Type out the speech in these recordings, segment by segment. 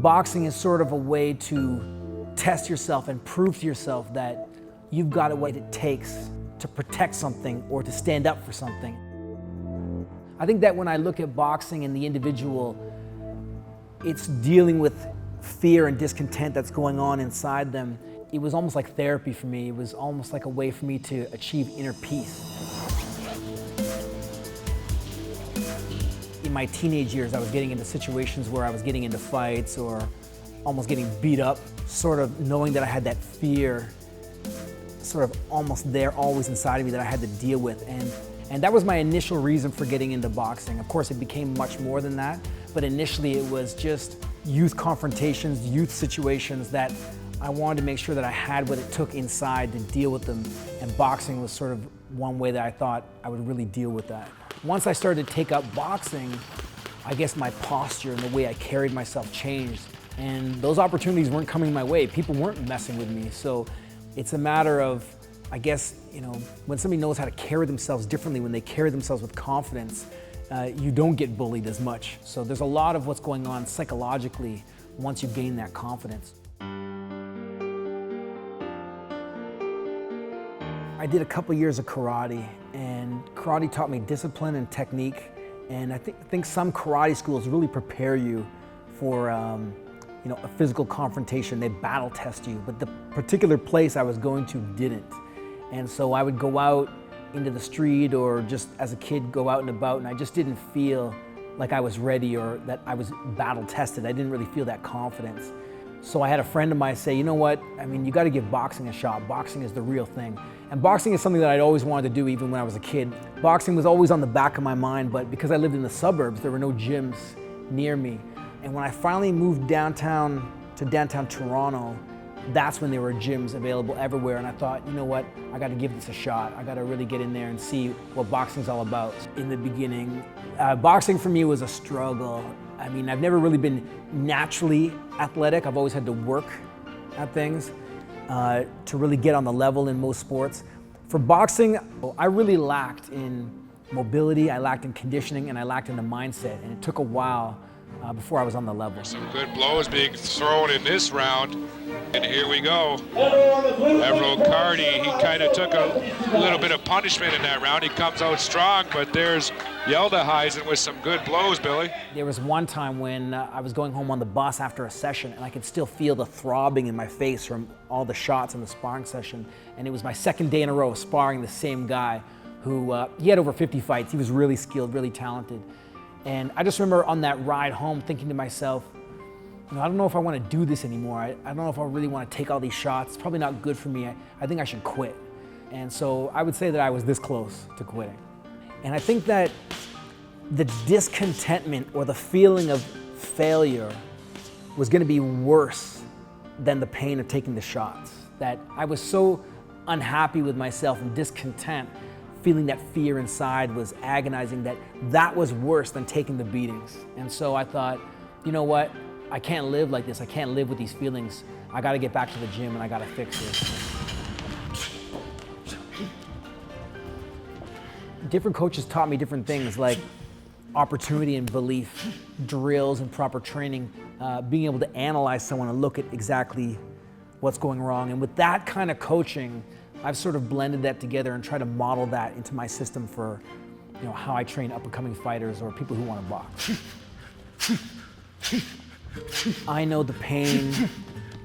boxing is sort of a way to test yourself and prove to yourself that you've got what it takes to protect something or to stand up for something. I think that when I look at boxing and the individual, it's dealing with fear and discontent that's going on inside them. It was almost like therapy for me. It was almost like a way for me to achieve inner peace. In my teenage years, I was getting into situations where I was getting into fights or almost getting beat up, sort of knowing that I had that fear sort of almost there, always inside of me that I had to deal with. And that was my initial reason for getting into boxing. Of course, it became much more than that, but initially it was just youth confrontations, youth situations that I wanted to make sure that I had what it took inside to deal with them. And boxing was sort of one way that I thought I would really deal with that. Once I started to take up boxing, I guess my posture and the way I carried myself changed. And those opportunities weren't coming my way. People weren't messing with me. So it's a matter of, I guess, when somebody knows how to carry themselves differently, when they carry themselves with confidence, you don't get bullied as much. So there's a lot of what's going on psychologically once you gain that confidence. I did a couple years of karate, and karate taught me discipline and technique. And I think some karate schools really prepare you for a physical confrontation. They battle test you, but the particular place I was going to didn't. And so I would go out into the street or just as a kid go out and about, and I just didn't feel like I was ready or that I was battle tested. I didn't really feel that confidence. So I had a friend of mine say, you know what, you gotta give boxing a shot. Boxing is the real thing. And boxing is something that I'd always wanted to do even when I was a kid. Boxing was always on the back of my mind, but because I lived in the suburbs, there were no gyms near me. And when I finally moved downtown to downtown Toronto, that's when there were gyms available everywhere. And I thought, you know what, I gotta give this a shot. I gotta really get in there and see what boxing's all about. In the beginning, boxing for me was a struggle. I've never really been naturally athletic. I've always had to work at things to really get on the level in most sports. For boxing, I really lacked in mobility, I lacked in conditioning, and I lacked in the mindset. And it took a while before I was on the level. Some good blows being thrown in this round. And here we go. Evro Cardi, he kind of took a little bit of punishment in that round. He comes out strong, but there's Yeldehuizen with some good blows, Billy. There was one time when I was going home on the bus after a session, and I could still feel the throbbing in my face from all the shots in the sparring session. And it was my second day in a row of sparring the same guy who, he had over 50 fights. He was really skilled, really talented. And I just remember on that ride home thinking to myself, I don't know if I want to do this anymore. I don't know if I really want to take all these shots. It's probably not good for me. I think I should quit. And so I would say that I was this close to quitting. And I think that the discontentment or the feeling of failure was going to be worse than the pain of taking the shots. That I was so unhappy with myself and discontent, feeling that fear inside was agonizing, that was worse than taking the beatings. And so I thought, you know what? I can't live like this. I can't live with these feelings. I got to get back to the gym and I got to fix this. Different coaches taught me different things like opportunity and belief, drills and proper training, being able to analyze someone and look at exactly what's going wrong. And with that kind of coaching, I've sort of blended that together and tried to model that into my system for how I train up-and-coming fighters or people who want to box. I know the pain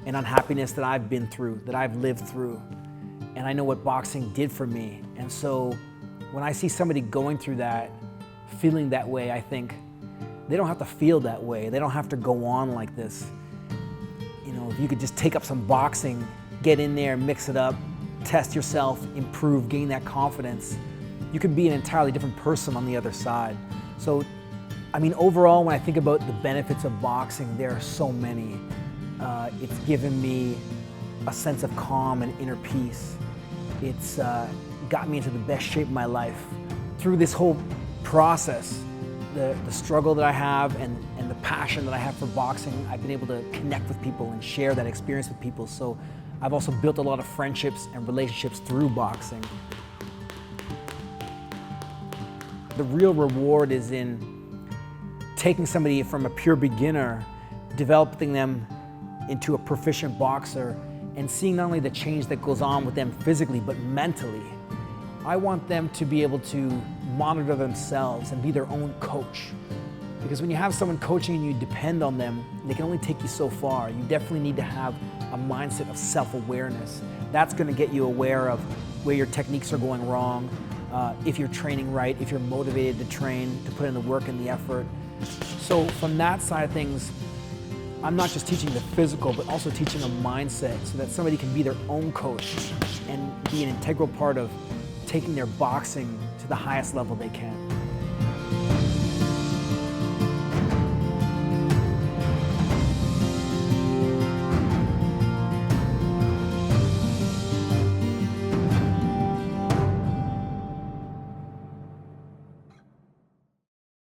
and unhappiness that I've been through, that I've lived through, and I know what boxing did for me. And so when I see somebody going through that, feeling that way, I think they don't have to feel that way. They don't have to go on like this. If you could just take up some boxing, get in there, mix it up, test yourself, improve, gain that confidence, you could be an entirely different person on the other side. So overall, when I think about the benefits of boxing, there are so many. It's given me a sense of calm and inner peace. It's got me into the best shape of my life. Through this whole process, the struggle that I have and the passion that I have for boxing, I've been able to connect with people and share that experience with people. So I've also built a lot of friendships and relationships through boxing. The real reward is in taking somebody from a pure beginner developing them into a proficient boxer and seeing not only the change that goes on with them physically, but mentally. I want them to be able to monitor themselves and be their own coach. Because when you have someone coaching and you depend on them, they can only take you so far. You definitely need to have a mindset of self-awareness. That's gonna get you aware of where your techniques are going wrong, if you're training right, if you're motivated to train, to put in the work and the effort. So from that side of things, I'm not just teaching the physical, but also teaching a mindset so that somebody can be their own coach and be an integral part of taking their boxing to the highest level they can.